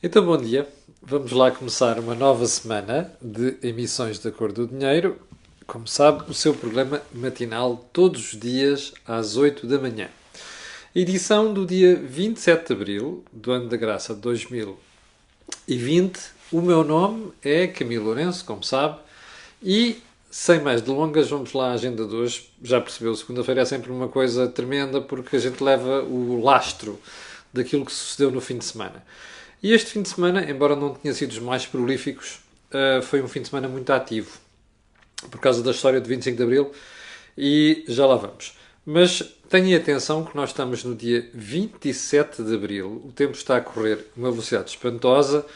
Então, bom dia. Vamos lá começar uma nova semana de emissões da Cor do Dinheiro. Como sabe, o seu programa matinal todos os dias às 8 da manhã. Edição do dia 27 de abril do ano da graça de 2020. O meu nome é Camilo Lourenço, como sabe, e sem mais delongas, vamos lá à agenda de hoje. Já percebeu, segunda-feira é sempre uma coisa tremenda porque a gente leva o lastro daquilo que sucedeu no fim de semana. E este fim de semana, embora não tenha sido os mais prolíficos, foi um fim de semana muito ativo por causa da história de 25 de Abril e já lá vamos. Mas tenham atenção que nós estamos no dia 27 de Abril, o tempo está a correr a uma velocidade espantosa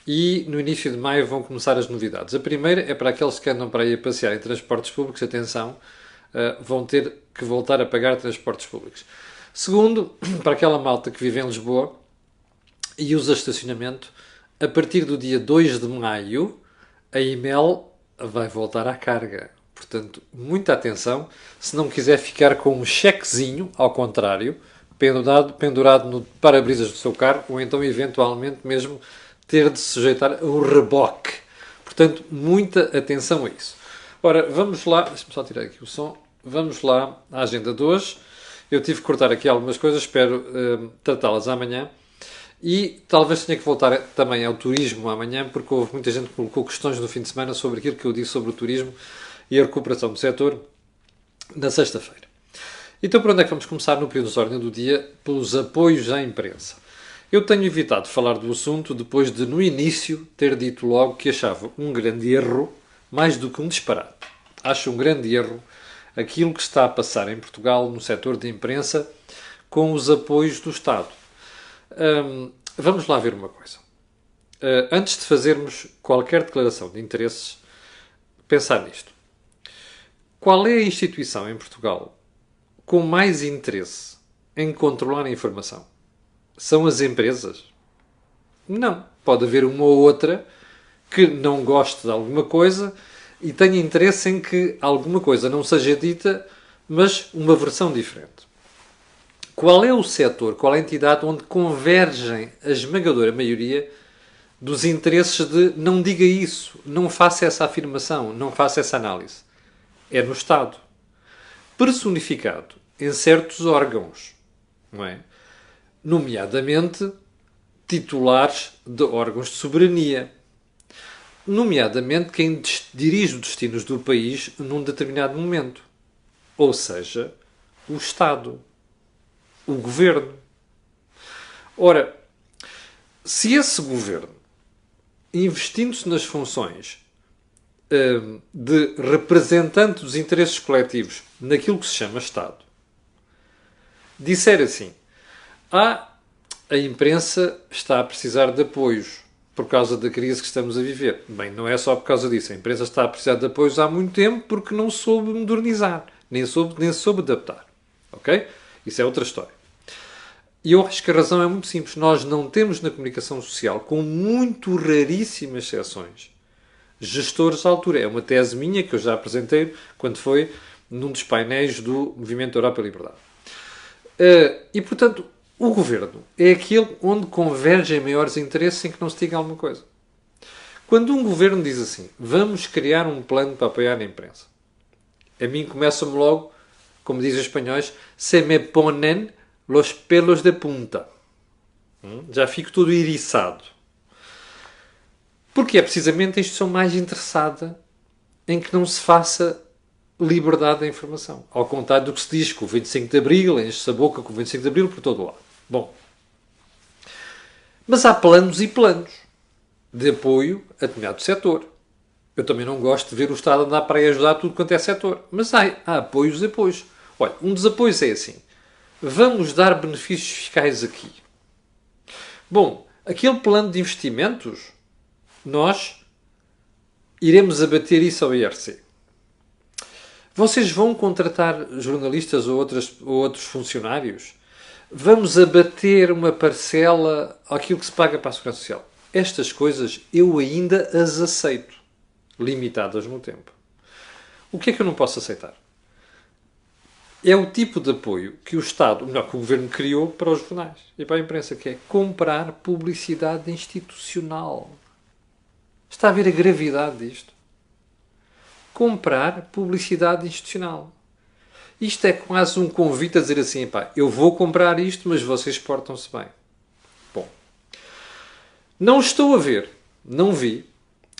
e no início de maio vão começar as novidades. A primeira é para aqueles que andam para aí a passear em transportes públicos, atenção, vão ter que voltar a pagar transportes públicos. Segundo, para aquela malta que vive em Lisboa e usa estacionamento, a partir do dia 2 de maio, a EML vai voltar à carga. Portanto, muita atenção. Se não quiser ficar com um chequezinho, ao contrário, pendurado no para-brisas do seu carro, ou então, eventualmente, mesmo ter de se sujeitar a um reboque. Portanto, muita atenção a isso. Ora, vamos lá. Deixa-me só tirar aqui o som. Vamos lá à agenda de hoje. Eu tive que cortar aqui algumas coisas, espero tratá-las amanhã. E talvez tenha que voltar também ao turismo amanhã, porque houve muita gente que colocou questões no fim de semana sobre aquilo que eu disse sobre o turismo e a recuperação do setor na sexta-feira. Então, por onde é que vamos começar no período de ordem do dia? Pelos apoios à imprensa. Eu tenho evitado falar do assunto depois de, no início, ter dito logo que achava um grande erro, mais do que um disparate. Acho um grande erro aquilo que está a passar em Portugal no setor de imprensa com os apoios do Estado. Vamos lá ver uma coisa. Antes de fazermos qualquer declaração de interesses, pensar nisto. Qual é a instituição em Portugal com mais interesse em controlar a informação? São as empresas? Não. Pode haver uma ou outra que não goste de alguma coisa e tenha interesse em que alguma coisa não seja dita, mas uma versão diferente. Qual é o setor, qual é a entidade onde convergem a esmagadora maioria dos interesses de não diga isso, não faça essa afirmação, não faça essa análise? É no Estado. Personificado em certos órgãos, não é? Nomeadamente titulares de órgãos de soberania. Nomeadamente quem dirige os destinos do país num determinado momento. Ou seja, o Estado. O governo. Ora, se esse governo, investindo-se nas funções de representante dos interesses coletivos naquilo que se chama Estado, disser assim: a imprensa está a precisar de apoios por causa da crise que estamos a viver. Bem, não é só por causa disso. A imprensa está a precisar de apoios há muito tempo porque não soube modernizar, nem soube adaptar. Ok? Isso é outra história. E eu acho que a razão é muito simples. Nós não temos na comunicação social, com muito raríssimas exceções, gestores à altura. É uma tese minha que eu já apresentei quando foi num dos painéis do Movimento Europa e Liberdade. E, portanto, o governo é aquele onde convergem maiores interesses em que não se diga alguma coisa. Quando um governo diz assim, vamos criar um plano para apoiar a imprensa, a mim começa-me logo, como dizem os espanhóis, se me ponen los pelos de punta. Já fico todo eriçado. Porque é precisamente a instituição mais interessada em que não se faça liberdade da informação. Ao contrário do que se diz que o 25 de Abril, enche-se a boca com o 25 de Abril por todo o lado. Bom. Mas há planos e planos de apoio a determinado setor. Eu também não gosto de ver o Estado andar para aí ajudar tudo quanto é setor. Mas há apoios e apoios. Olha, um dos apoios é assim. Vamos dar benefícios fiscais aqui. Bom, aquele plano de investimentos, nós iremos abater isso ao IRC. Vocês vão contratar jornalistas ou outros funcionários? Vamos abater uma parcela àquilo que se paga para a Segurança Social. Estas coisas eu ainda as aceito, limitadas no tempo. O que é que eu não posso aceitar? é o tipo de apoio que o Estado, ou melhor, que o Governo criou para os jornais e para a imprensa, que é comprar publicidade institucional. Está a ver a gravidade disto? Comprar publicidade institucional. Isto é quase um convite a dizer assim, pá, eu vou comprar isto, mas vocês portam-se bem. Bom, não estou a ver, não vi,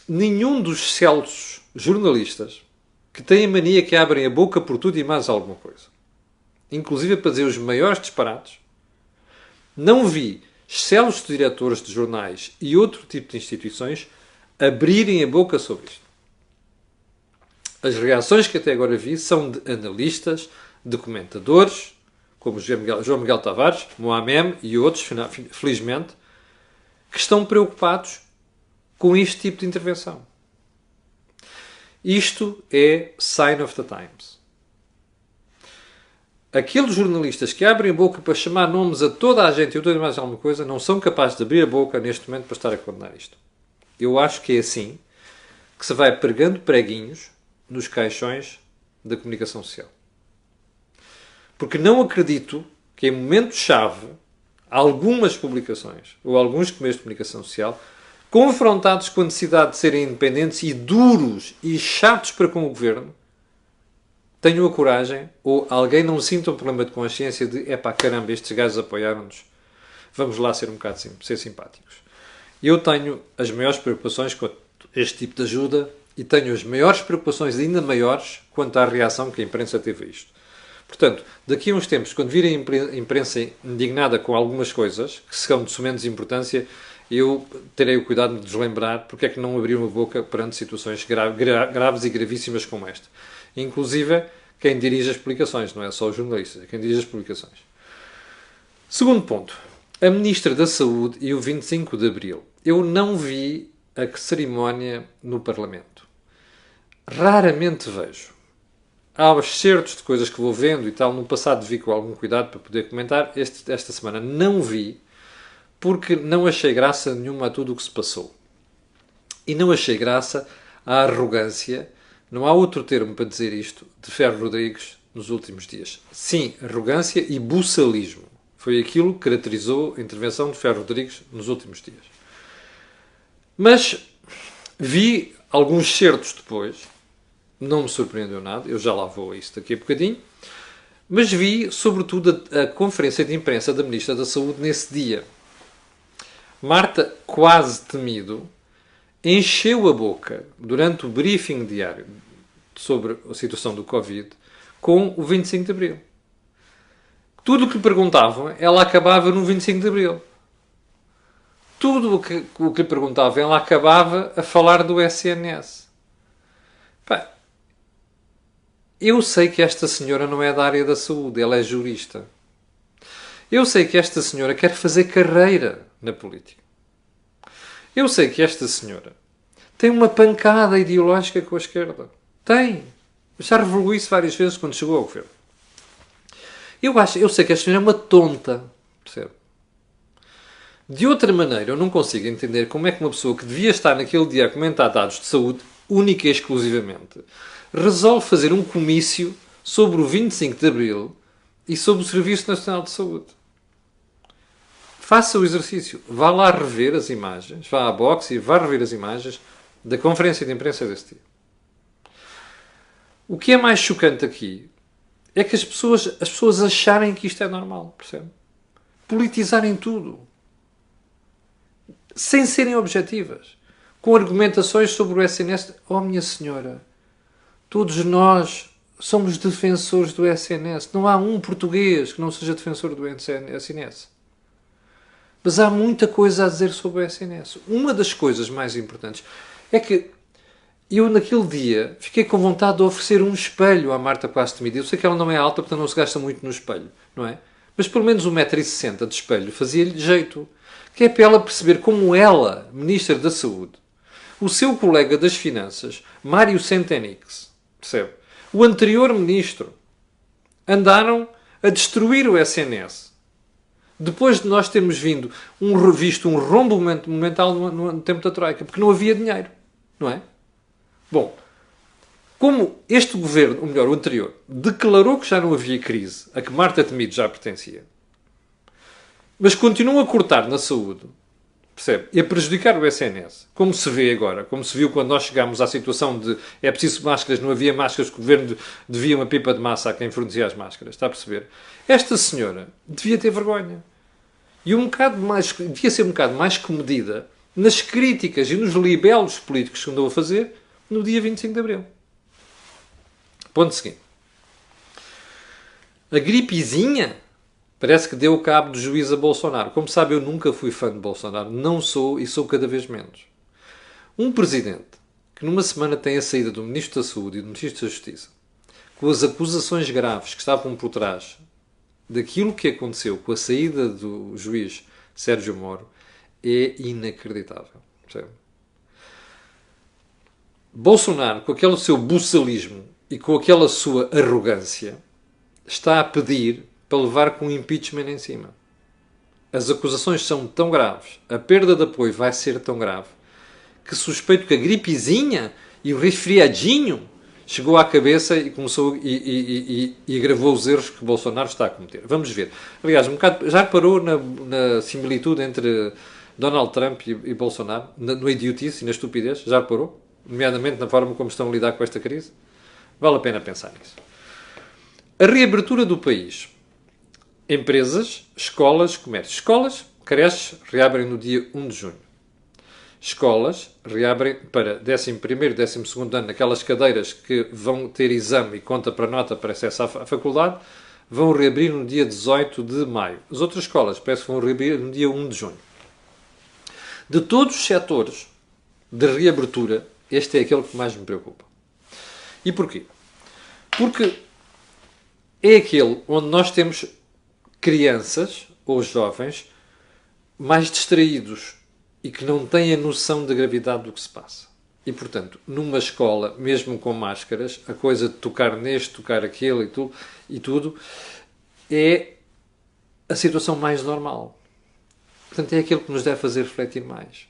nenhum dos celsos jornalistas que têm a mania que abrem a boca por tudo e mais alguma coisa. Inclusive para dizer os maiores disparates. Não vi excelsos diretores de jornais e outro tipo de instituições abrirem a boca sobre isto. As reações que até agora vi são de analistas, de comentadores, como João Miguel Tavares, Mohamed e outros, felizmente, que estão preocupados com este tipo de intervenção. Isto é sign of the times. Aqueles jornalistas que abrem a boca para chamar nomes a toda a gente e tudo mais alguma coisa não são capazes de abrir a boca neste momento para estar a condenar isto. Eu acho que é assim que se vai pregando preguinhos nos caixões da comunicação social. Porque não acredito que em momentos-chave algumas publicações ou alguns meios de comunicação social, confrontados com a necessidade de serem independentes e duros e chatos para com o governo, tenham a coragem ou alguém não sinta um problema de consciência de epá, caramba, estes gajos apoiaram-nos, vamos lá ser um bocado ser simpáticos. Eu tenho as maiores preocupações com este tipo de ajuda e tenho as maiores preocupações ainda maiores quanto à reação que a imprensa teve a isto. Portanto, daqui a uns tempos, quando virem a imprensa indignada com algumas coisas, que são de sumenos importância, eu terei o cuidado de nos lembrar porque é que não abriram a boca perante situações graves e gravíssimas como esta. Inclusive, quem dirige as publicações, não é só os jornalistas, é quem dirige as publicações. Segundo ponto, a Ministra da Saúde e o 25 de Abril. Eu não vi a cerimónia no Parlamento. Raramente vejo. Há excertos de coisas que vou vendo e tal. No passado vi com algum cuidado para poder comentar. Esta semana não vi, porque não achei graça nenhuma a tudo o que se passou. E não achei graça à arrogância, não há outro termo para dizer isto, de Ferro Rodrigues nos últimos dias. Sim, arrogância e buçalismo. Foi aquilo que caracterizou a intervenção de Ferro Rodrigues nos últimos dias. Mas vi alguns certos depois, não me surpreendeu nada, eu já lá vou a isso daqui a bocadinho, mas vi, sobretudo, a conferência de imprensa da Ministra da Saúde nesse dia. Marta, quase temido, encheu a boca durante o briefing diário sobre a situação do Covid com o 25 de Abril. Tudo o que lhe perguntavam, ela acabava no 25 de Abril. Tudo o que lhe perguntavam, ela acabava a falar do SNS. Pá, eu sei que esta senhora não é da área da saúde, ela é jurista. Eu sei que esta senhora quer fazer carreira na política. Eu sei que esta senhora tem uma pancada ideológica com a esquerda. Tem. Já revelou isso várias vezes quando chegou ao governo. Eu sei que esta senhora é uma tonta. Percebe? De outra maneira, eu não consigo entender como é que uma pessoa que devia estar naquele dia a comentar dados de saúde, única e exclusivamente, resolve fazer um comício sobre o 25 de Abril e sobre o Serviço Nacional de Saúde. Faça o exercício. Vá lá rever as imagens, vá à box e vá rever as imagens da conferência de imprensa desse dia. O que é mais chocante aqui é que as pessoas acharem que isto é normal, percebe? Politizarem tudo. Sem serem objetivas. Com argumentações sobre o SNS. Oh, minha senhora, todos nós somos defensores do SNS. Não há um português que não seja defensor do SNS. Mas há muita coisa a dizer sobre o SNS. Uma das coisas mais importantes é que eu, naquele dia, fiquei com vontade de oferecer um espelho à Marta quase temida. Eu sei que ela não é alta, portanto não se gasta muito no espelho, não é? Mas pelo menos 1,60 m de espelho fazia-lhe jeito. Que é para ela perceber como ela, Ministra da Saúde, o seu colega das Finanças, Mário Centenix, percebe? O anterior Ministro, andaram a destruir o SNS. Depois de nós termos visto um rombo momental no tempo da Troika, porque não havia dinheiro, não é? Bom, Como este governo, ou melhor, o anterior, declarou que já não havia crise, a que Marta Temido já pertencia, mas continua a cortar na saúde, percebe? E a prejudicar o SNS, como se vê agora, como se viu quando nós chegámos à situação de é preciso máscaras, não havia máscaras, que o governo devia uma pipa de massa a quem fornecia as máscaras, está a perceber? Esta senhora devia ter vergonha. E devia ser um bocado mais comedida nas críticas e nos libelos políticos que andou a fazer no dia 25 de Abril. Ponto seguinte. A gripezinha parece que deu cabo do juízo a Bolsonaro. Como sabe, eu nunca fui fã de Bolsonaro. Não sou e sou cada vez menos. Um presidente que numa semana tem a saída do Ministro da Saúde e do Ministro da Justiça, com as acusações graves que estavam por trás daquilo que aconteceu com a saída do juiz Sérgio Moro, é inacreditável. Percebe? Bolsonaro, com aquele seu buçalismo e com aquela sua arrogância, está a pedir para levar com impeachment em cima. As acusações são tão graves, a perda de apoio vai ser tão grave, que suspeito que a gripezinha e o resfriadinho chegou à cabeça e começou e agravou os erros que Bolsonaro está a cometer. Vamos ver. Aliás, já reparou na similitude entre Donald Trump e Bolsonaro? No idiotice e na estupidez? Já reparou? Nomeadamente na forma como estão a lidar com esta crise? Vale a pena pensar nisso. A reabertura do país. Empresas, escolas, comércio. Escolas, creches, reabrem no dia 1 de junho. Escolas reabrem para 11º e 12º ano, naquelas cadeiras que vão ter exame e conta para nota para acesso à faculdade, vão reabrir no dia 18 de maio. As outras escolas parece que vão reabrir no dia 1 de junho. De todos os setores de reabertura, este é aquele que mais me preocupa. E porquê? Porque é aquele onde nós temos crianças ou jovens mais distraídos e que não têm a noção da gravidade do que se passa. E, portanto, numa escola, mesmo com máscaras, a coisa de tocar neste, tocar aquele e tudo, é a situação mais normal. Portanto, é aquilo que nos deve fazer refletir mais.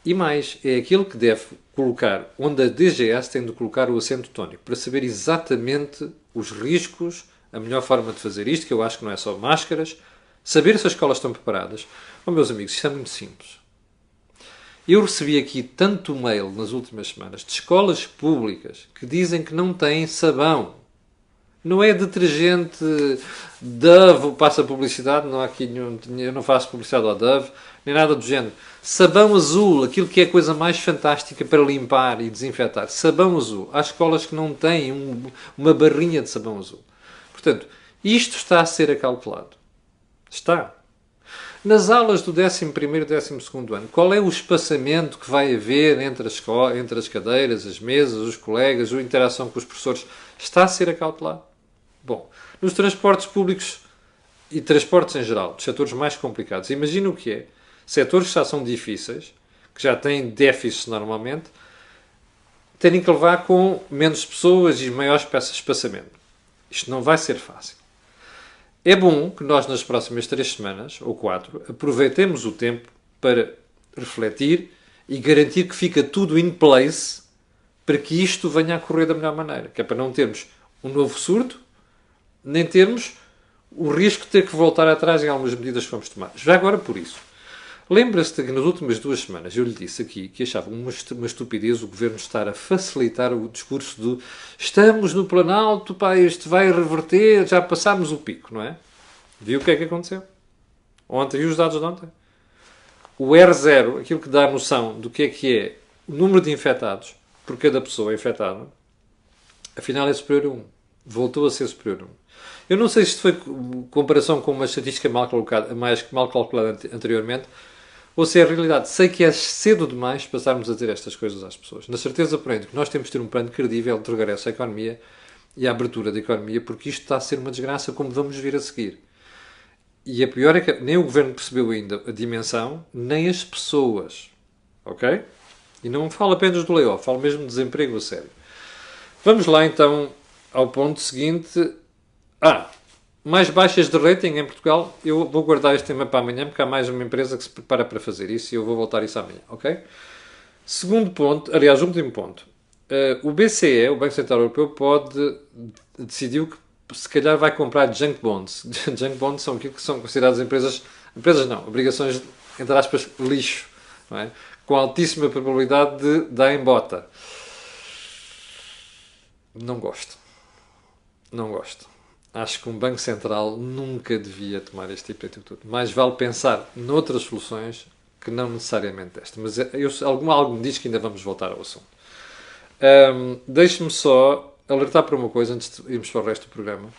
E mais, é aquilo que deve colocar, onde a DGS tem de colocar o acento tónico, para saber exatamente os riscos, a melhor forma de fazer isto, que eu acho que não é só máscaras, saber se as escolas estão preparadas. Oh, meus amigos, isto é muito simples. Eu recebi aqui tanto mail nas últimas semanas de escolas públicas que dizem que não têm sabão. Não é detergente Dove, passa publicidade, não há aqui nenhum, eu não faço publicidade ao Dove, nem nada do género. Sabão azul, aquilo que é a coisa mais fantástica para limpar e desinfetar. Sabão azul. Há escolas que não têm uma barrinha de sabão azul. Portanto, isto está a ser acautelado. Está. Nas aulas do 11º e 12º ano, qual é o espaçamento que vai haver entre as cadeiras, as mesas, os colegas, a interação com os professores? Está a ser acautelado. Bom, nos transportes públicos e transportes em geral, dos setores mais complicados, imagina o que é. Setores que já são difíceis, que já têm déficits normalmente, terem que levar com menos pessoas e maior espaçamento. Isto não vai ser fácil. É bom que nós, nas próximas 3 semanas, ou 4, aproveitemos o tempo para refletir e garantir que fica tudo in place para que isto venha a correr da melhor maneira. Que é para não termos um novo surto, nem termos o risco de ter que voltar atrás em algumas medidas que vamos tomar. Já agora, por isso, lembra-se que nas últimas 2 semanas eu lhe disse aqui que achava uma estupidez o Governo estar a facilitar o discurso de estamos no Planalto, pá, isto vai reverter, já passámos o pico, não é? Viu o que é que aconteceu? Ontem, viu os dados de ontem? O R0, aquilo que dá a noção do que é o número de infectados por cada pessoa infectada, afinal é superior a 1. Voltou a ser superior a 1. Eu não sei se isto foi comparação com uma estatística mal calculada anteriormente, ou se é a realidade. Sei que é cedo demais passarmos a dizer estas coisas às pessoas. Na certeza, porém, que nós temos de ter um plano credível de regresso à economia e à abertura da economia, porque isto está a ser uma desgraça, como vamos vir a seguir. E a pior é que nem o Governo percebeu ainda a dimensão, nem as pessoas. Ok? E não falo apenas do layoff, falo mesmo de desemprego a sério. Vamos lá, então, ao ponto seguinte. Mais baixas de rating em Portugal. Eu vou guardar este tema para amanhã, porque há mais uma empresa que se prepara para fazer isso e eu vou voltar isso amanhã, ok? Segundo ponto, aliás, último ponto. O BCE, o Banco Central Europeu, decidiu que se calhar vai comprar junk bonds. Junk bonds são aquilo que são consideradas empresas não, obrigações, entre aspas, lixo, não é? Com altíssima probabilidade de dar em bota. Não gosto. Não gosto. Acho que um Banco Central nunca devia tomar este tipo de atitude. Mais vale pensar noutras soluções que não necessariamente esta. Mas algo me diz que ainda vamos voltar ao assunto. Deixe-me só alertar para uma coisa antes de irmos para o resto do programa.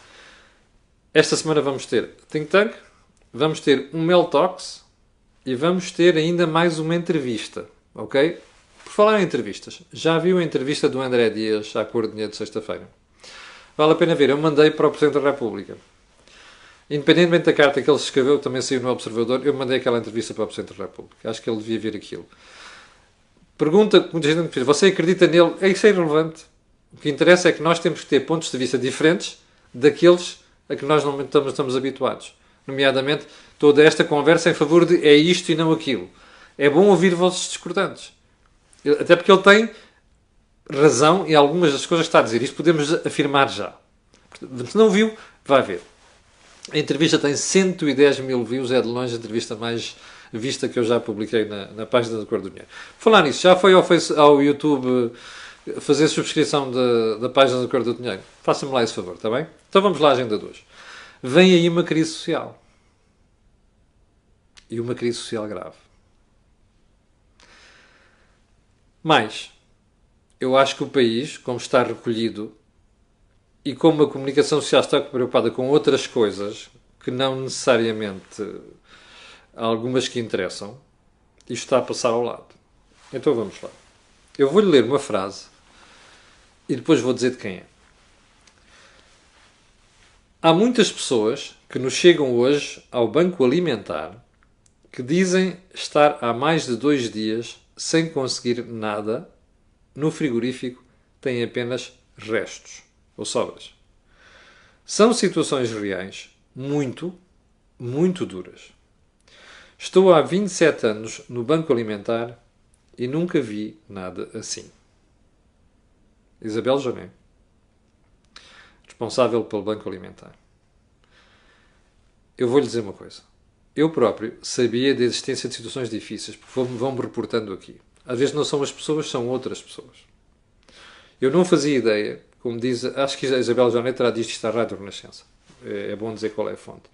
Esta semana vamos ter Think Tank, vamos ter um Mel Talks e vamos ter ainda mais uma entrevista. Ok? Por falar em entrevistas, já viu a entrevista do André Dias à Cor de Dinheiro de sexta-feira? Vale a pena ver. Eu mandei para o Presidente da República. Independentemente da carta que ele escreveu, também saiu no Observador, eu mandei aquela entrevista para o Presidente da República. Acho que ele devia ver aquilo. Pergunta, muita gente me diz, você acredita nele? Isso é irrelevante. O que interessa é que nós temos que ter pontos de vista diferentes daqueles a que nós não estamos habituados. Nomeadamente, toda esta conversa em favor de é isto e não aquilo. É bom ouvir vozes discordantes. Até porque ele tem razão em algumas das coisas que está a dizer. Isto podemos afirmar já. Se não viu, vai ver. A entrevista tem 110 mil views, é de longe a entrevista mais vista que eu já publiquei na página da Cor do Dinheiro. Por falar nisso, já foi ao YouTube fazer subscrição da página da Cor do Dinheiro? Faça-me lá esse favor, está bem? Então vamos lá à agenda de hoje. Vem aí uma crise social. E uma crise social grave. Mas, eu acho que o país, como está recolhido, e como a comunicação social está preocupada com outras coisas, que não necessariamente algumas que interessam, isto está a passar ao lado. Então vamos lá. Eu vou-lhe ler uma frase e depois vou dizer de quem é. Há muitas pessoas que nos chegam hoje ao banco alimentar que dizem estar há mais de 2 dias sem conseguir nada, no frigorífico têm apenas restos ou sobras. São situações reais muito, muito duras. Estou há 27 anos no banco alimentar e nunca vi nada assim. Isabel Jané, responsável pelo banco alimentar. Eu vou-lhe dizer uma coisa. Eu próprio sabia da existência de situações difíceis, porque vão-me reportando aqui. Às vezes não são as pessoas, são outras pessoas. Eu não fazia ideia, como diz, acho que a Isabel Jané terá dito isto à Rádio Renascença. É bom dizer qual é a fonte.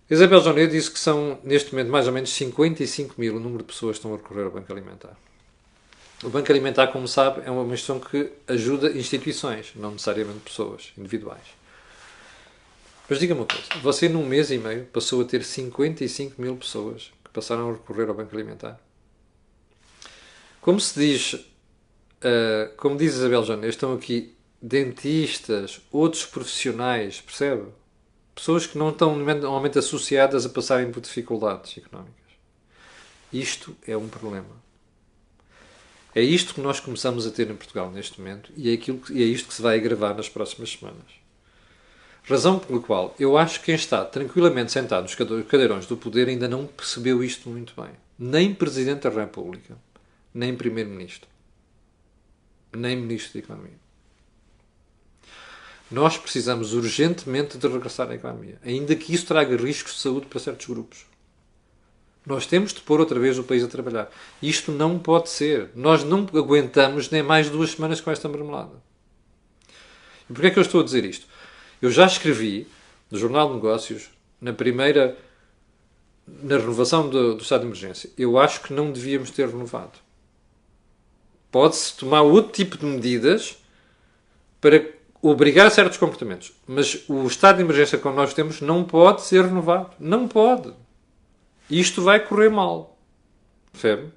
Isabel Jané disse que são, neste momento, mais ou menos 55 mil o número de pessoas que estão a recorrer ao Banco Alimentar. O Banco Alimentar, como sabe, é uma instituição que ajuda instituições, não necessariamente pessoas individuais. Mas diga-me uma coisa, você num mês e meio passou a ter 55 mil pessoas que passaram a recorrer ao Banco Alimentar? Como se diz, como diz Isabel Jané, estão aqui dentistas, outros profissionais, percebe? Pessoas que não estão normalmente associadas a passarem por dificuldades económicas. Isto é um problema. É isto que nós começamos a ter em Portugal neste momento e é isto que se vai agravar nas próximas semanas. Razão pela qual eu acho que quem está tranquilamente sentado nos cadeirões do poder ainda não percebeu isto muito bem. Nem Presidente da República, nem Primeiro-Ministro, nem Ministro da Economia. Nós precisamos urgentemente de regressar à economia, ainda que isso traga riscos de saúde para certos grupos. Nós temos de pôr outra vez o país a trabalhar. Isto não pode ser. Nós não aguentamos nem mais 2 semanas com esta marmelada. E porquê é que eu estou a dizer isto? Eu já escrevi no Jornal de Negócios, na renovação do estado de emergência. Eu acho que não devíamos ter renovado. Pode-se tomar outro tipo de medidas para obrigar a certos comportamentos. Mas o estado de emergência que nós temos não pode ser renovado. Não pode. Isto vai correr mal. Percebe?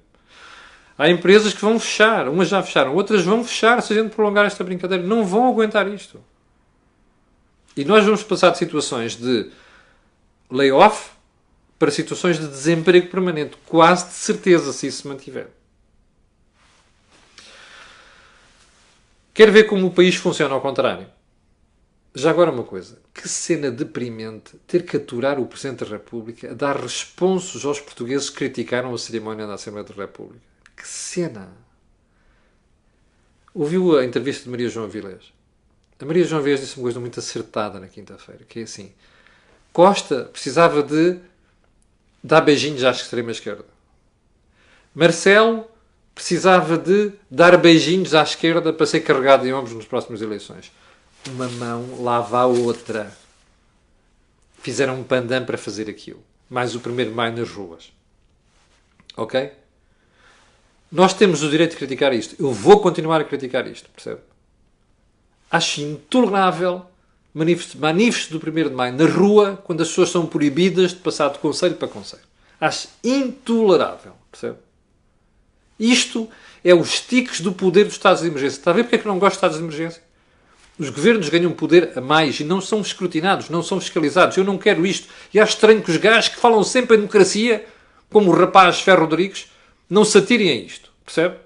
Há empresas que vão fechar. Umas já fecharam, outras vão fechar se a gente prolongar esta brincadeira. Não vão aguentar isto. E nós vamos passar de situações de layoff para situações de desemprego permanente. Quase de certeza, se isso se mantiver. Quer ver como o país funciona ao contrário? Já agora uma coisa. Que cena deprimente ter que aturar o Presidente da República a dar responsos aos portugueses que criticaram a cerimónia da Assembleia da República. Que cena! Ouviu a entrevista de Maria João Avilés? A Maria João Avilés disse uma coisa muito acertada na quinta-feira, que é assim: Costa precisava de dar beijinhos à extrema-esquerda. Marcelo precisava de dar beijinhos à esquerda para ser carregado em ombros nas próximas eleições. Uma mão lava a outra. Fizeram um pandan para fazer aquilo. Mais o 1º de Maio nas ruas. Ok? Nós temos o direito de criticar isto. Eu vou continuar a criticar isto, percebe? Acho intolerável manifestos do 1º de Maio na rua quando as pessoas são proibidas de passar de concelho para concelho. Acho intolerável, percebe? Isto é os tiques do poder dos estados de emergência. Está a ver porque é que não gosto de estados de emergência? Os governos ganham poder a mais e não são escrutinados, não são fiscalizados. Eu não quero isto. E acho estranho que os gajos que falam sempre em democracia, como o rapaz Ferro Rodrigues, não se atirem a isto. Percebe?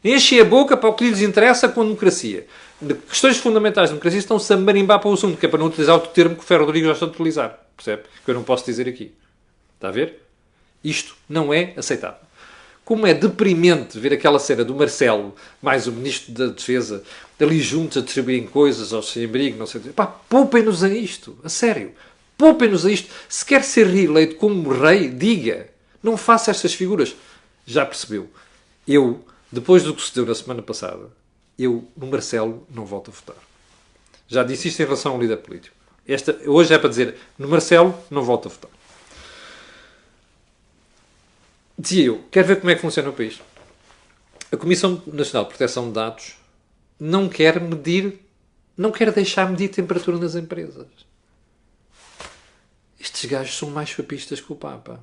Enchem a boca para o que lhes interessa com a democracia. De questões fundamentais da democracia estão-se a marimbar para o assunto, que é para não utilizar outro termo que o Ferro Rodrigues gosta de utilizar. Percebe? Que eu não posso dizer aqui. Está a ver? Isto não é aceitável. Como é deprimente ver aquela cena do Marcelo, mais o Ministro da Defesa, ali juntos a distribuírem coisas aos sem-abrigo, não sei o que. Pá, poupem-nos a isto. A sério. Poupem-nos a isto. Se quer ser reeleito como rei, diga. Não faça estas figuras. Já percebeu. Eu, depois do que sucedeu na semana passada, eu, no Marcelo, não volto a votar. Já disse isto em relação ao líder político. Hoje é para dizer, no Marcelo, não volto a votar. Dizia eu, quero ver como é que funciona o país. A Comissão Nacional de Proteção de Dados não quer deixar medir temperatura nas empresas. Estes gajos são mais papistas que o Papa.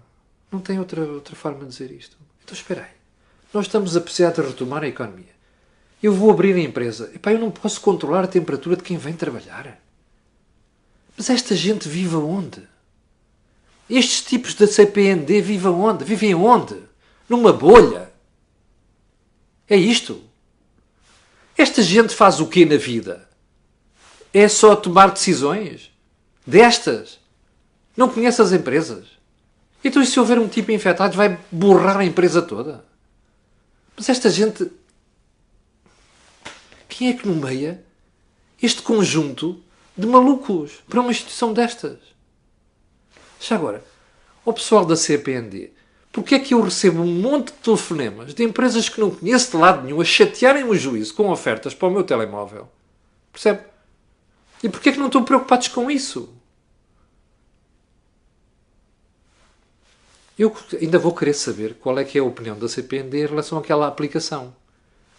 Não tem outra forma de dizer isto. Então espera aí. Nós estamos a precisar de retomar a economia. Eu vou abrir a empresa. Epá, eu não posso controlar a temperatura de quem vem trabalhar. Mas esta gente vive aonde? Estes tipos da CPND vivem onde? Vivem onde? Numa bolha? É isto? Esta gente faz o quê na vida? É só tomar decisões? Destas? Não conhece as empresas? Então e se houver um tipo infectado vai borrar a empresa toda? Mas esta gente... Quem é que nomeia este conjunto de malucos para uma instituição destas? Já agora, ao pessoal da CPND, porque é que eu recebo um monte de telefonemas de empresas que não conheço de lado nenhum a chatearem o juízo com ofertas para o meu telemóvel? Percebe? E porque é que não estão preocupados com isso? Eu ainda vou querer saber qual é que é a opinião da CPND em relação àquela aplicação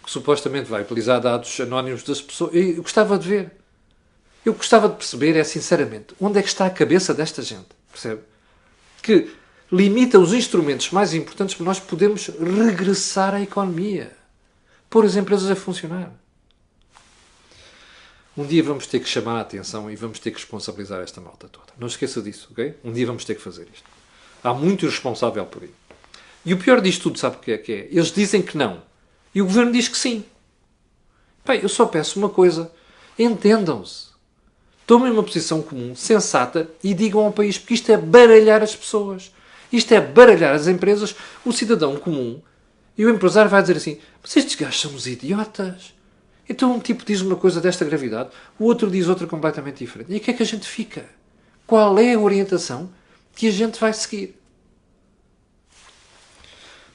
que supostamente vai utilizar dados anónimos das pessoas. Eu gostava de ver. Eu gostava de perceber, sinceramente, onde é que está a cabeça desta gente. Percebe? Que limita os instrumentos mais importantes para nós podermos regressar à economia. Pôr as empresas a funcionar. Um dia vamos ter que chamar a atenção e vamos ter que responsabilizar esta malta toda. Não esqueça disso, ok? Um dia vamos ter que fazer isto. Há muito irresponsável por aí. E o pior disto tudo, sabe o que é? Eles dizem que não. E o governo diz que sim. Bem, eu só peço uma coisa. Entendam-se. Tomem uma posição comum, sensata, e digam ao país, porque isto é baralhar as pessoas. Isto é baralhar as empresas, o cidadão comum. E o empresário vai dizer assim, mas estes gajos são uns idiotas. Então um tipo diz uma coisa desta gravidade, o outro diz outra completamente diferente. E o que é que a gente fica? Qual é a orientação que a gente vai seguir?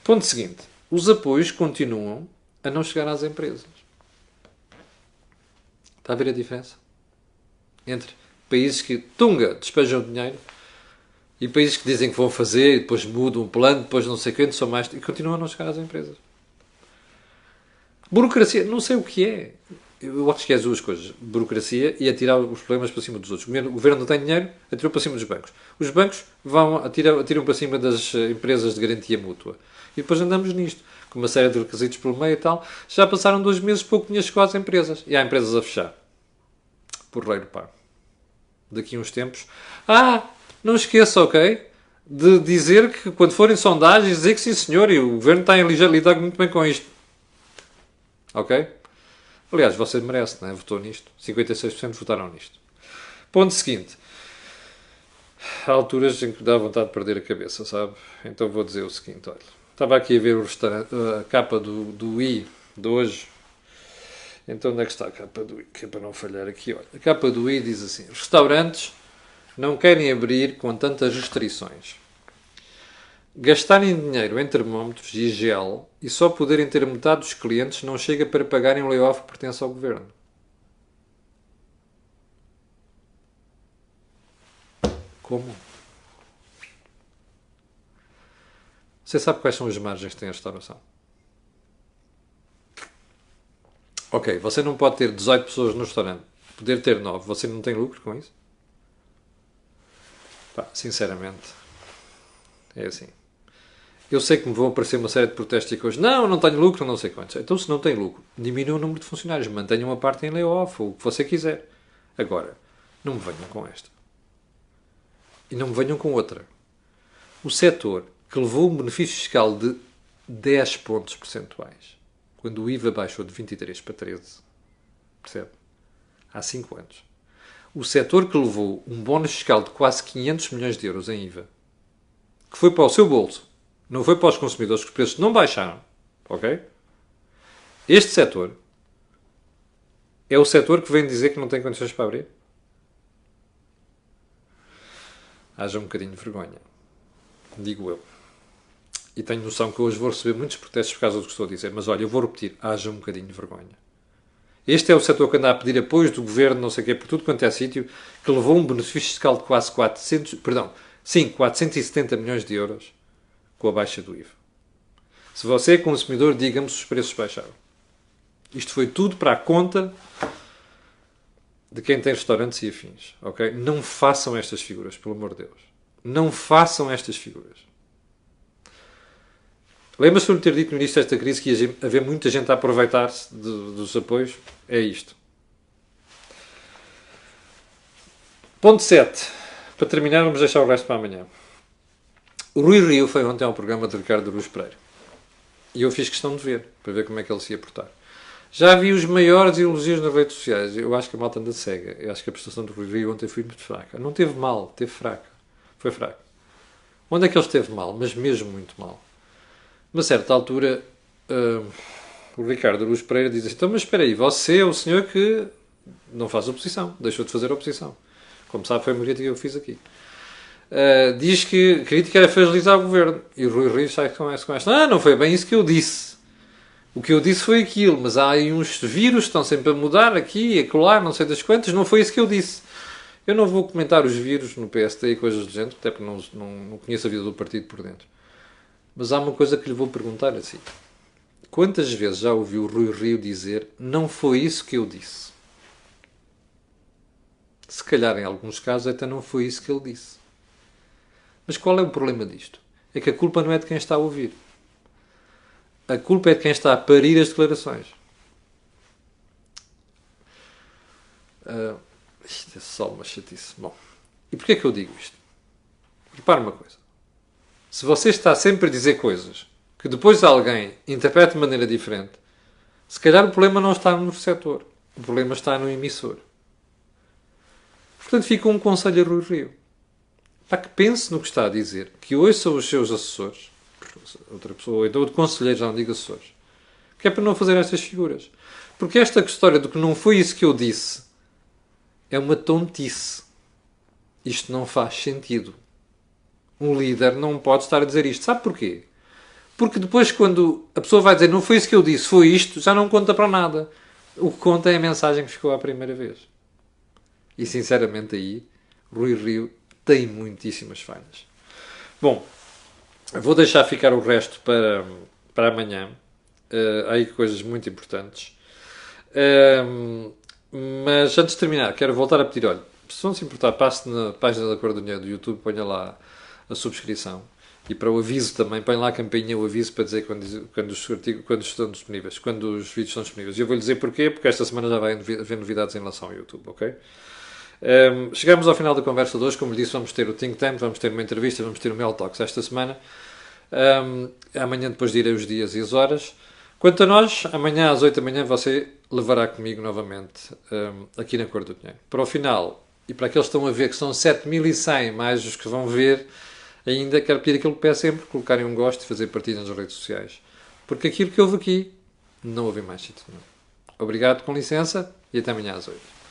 Ponto seguinte. Os apoios continuam a não chegar às empresas. Está a ver a diferença? Entre países que, tunga, despejam dinheiro e países que dizem que vão fazer e depois mudam o plano, depois não sei quanto, são mais... e continuam a não chegar às empresas. Burocracia, não sei o que é. Eu acho que é as duas coisas. Burocracia e atirar os problemas para cima dos outros. O governo não tem dinheiro, atirou para cima dos bancos. Os bancos atiram para cima das empresas de garantia mútua. E depois andamos nisto, com uma série de requisitos pelo meio e tal. Já passaram 2 meses, pouco dinheiro chegou às empresas. E há empresas a fechar. Porreiro, pá. Daqui a uns tempos. Não esqueça, ok? De dizer que quando forem sondagens, dizer que sim senhor, e o governo está a lidar muito bem com isto. Ok? Aliás, você merece, não é? Votou nisto. 56% votaram nisto. Ponto seguinte. Há alturas em que dá vontade de perder a cabeça, sabe? Então vou dizer o seguinte, olha. Estava aqui a ver a capa do I de hoje. Então onde é que está a capa do I? Que é para não falhar aqui. Olha, a capa do I diz assim: os restaurantes não querem abrir com tantas restrições. Gastarem dinheiro em termómetros e gel e só poderem ter metade dos clientes não chega para pagarem o layoff que pertence ao governo. Como? Você sabe quais são as margens que tem a restauração? Ok, você não pode ter 18 pessoas no restaurante, poder ter 9, você não tem lucro com isso? Pá, sinceramente, é assim. Eu sei que me vão aparecer uma série de protestos e coisas. Não, não tenho lucro, não sei quantos. Então, se não tem lucro, diminua o número de funcionários, mantenha uma parte em layoff, ou o que você quiser. Agora, não me venham com esta. E não me venham com outra. O setor que levou um benefício fiscal de 10 pontos percentuais, quando o IVA baixou de 23 para 13, percebe? Há 5 anos. O setor que levou um bónus fiscal de quase 500 milhões de euros em IVA, que foi para o seu bolso, não foi para os consumidores, que os preços não baixaram, ok? Este setor é o setor que vem dizer que não tem condições para abrir? Haja um bocadinho de vergonha. Digo eu. E tenho noção que hoje vou receber muitos protestos por causa do que estou a dizer. Mas olha, eu vou repetir. Haja um bocadinho de vergonha. Este é o setor que anda a pedir apoios do governo, não sei o quê, por tudo quanto é sítio, que levou um benefício fiscal de quase 470 milhões de euros com a baixa do IVA. Se você é consumidor, diga-me se os preços baixaram. Isto foi tudo para a conta de quem tem restaurantes e afins, ok? Não façam estas figuras, pelo amor de Deus. Não façam estas figuras. Lembra-se de ter dito no início desta crise que ia haver muita gente a aproveitar-se dos apoios? É isto. Ponto 7. Para terminar, vamos deixar o resto para amanhã. O Rui Rio foi ontem ao programa de Ricardo Aruz Pereira. E eu fiz questão de ver, para ver como é que ele se ia portar. Já vi os maiores elogios nas redes sociais. Eu acho que a malta anda cega. Eu acho que a prestação do Rui Rio ontem foi muito fraca. Não teve mal, teve fraca. Foi fraca. Onde é que ele esteve mal? Mas mesmo muito mal. A uma certa altura, o Ricardo Aruz Pereira diz assim: então, mas espera aí, você é o senhor que não faz oposição. Deixou de fazer oposição. Como sabe, foi uma crítica que eu fiz aqui. Diz que a crítica era fragilizar o governo. E o Rui Rio sai com esta. Ah, não foi bem isso que eu disse. O que eu disse foi aquilo, mas há aí uns vírus que estão sempre a mudar aqui e acolá, não sei das quantas, não foi isso que eu disse. Eu não vou comentar os vírus no PST e coisas do género, até porque não conheço a vida do partido por dentro. Mas há uma coisa que lhe vou perguntar assim. Quantas vezes já ouviu o Rui Rio dizer não foi isso que eu disse? Se calhar, em alguns casos, até não foi isso que ele disse. Mas qual é o problema disto? É que a culpa não é de quem está a ouvir. A culpa é de quem está a parir as declarações. Isto é só uma chatice. Bom, e porquê é que eu digo isto? Repare uma coisa. Se você está sempre a dizer coisas que depois alguém interpreta de maneira diferente, se calhar o problema não está no receptor. O problema está no emissor. Portanto, fica um conselho a Rui Rio. Para que pense no que está a dizer, que ouça os seus assessores, outra pessoa, então outro conselheiro, já não digo assessores, que é para não fazer estas figuras. Porque esta história do que não foi isso que eu disse é uma tontice. Isto não faz sentido. Um líder não pode estar a dizer isto. Sabe porquê? Porque depois, quando a pessoa vai dizer não foi isso que eu disse, foi isto, já não conta para nada. O que conta é a mensagem que ficou à primeira vez. E, sinceramente, aí, Rui Rio tem muitíssimas falhas. Bom, vou deixar ficar o resto para amanhã. Há aí coisas muito importantes. Mas, antes de terminar, quero voltar a pedir, olha, se não se importar, passe na página da Cor do Dinheiro do YouTube, ponha lá a subscrição. E para o aviso também, põe lá a campainha, o aviso para dizer quando os estão disponíveis, quando os vídeos estão disponíveis. E eu vou-lhe dizer porquê, porque esta semana já vai haver novidades em relação ao YouTube, ok? Chegamos ao final da conversa de hoje. Como lhe disse, vamos ter o Think Tank, vamos ter uma entrevista, vamos ter o Mel Talks esta semana. Amanhã depois direi os dias e as horas. Quanto a nós, amanhã às 8 da manhã você levará comigo novamente aqui na Cor do Dinheiro. Para o final, e para aqueles que estão a ver, que são 7.100 mais os que vão ver, ainda quero pedir aquilo que peço sempre, colocarem um gosto e fazer partilha nas redes sociais. Porque aquilo que houve aqui, não houve mais sítio nenhum. Obrigado, com licença, e até amanhã às 8.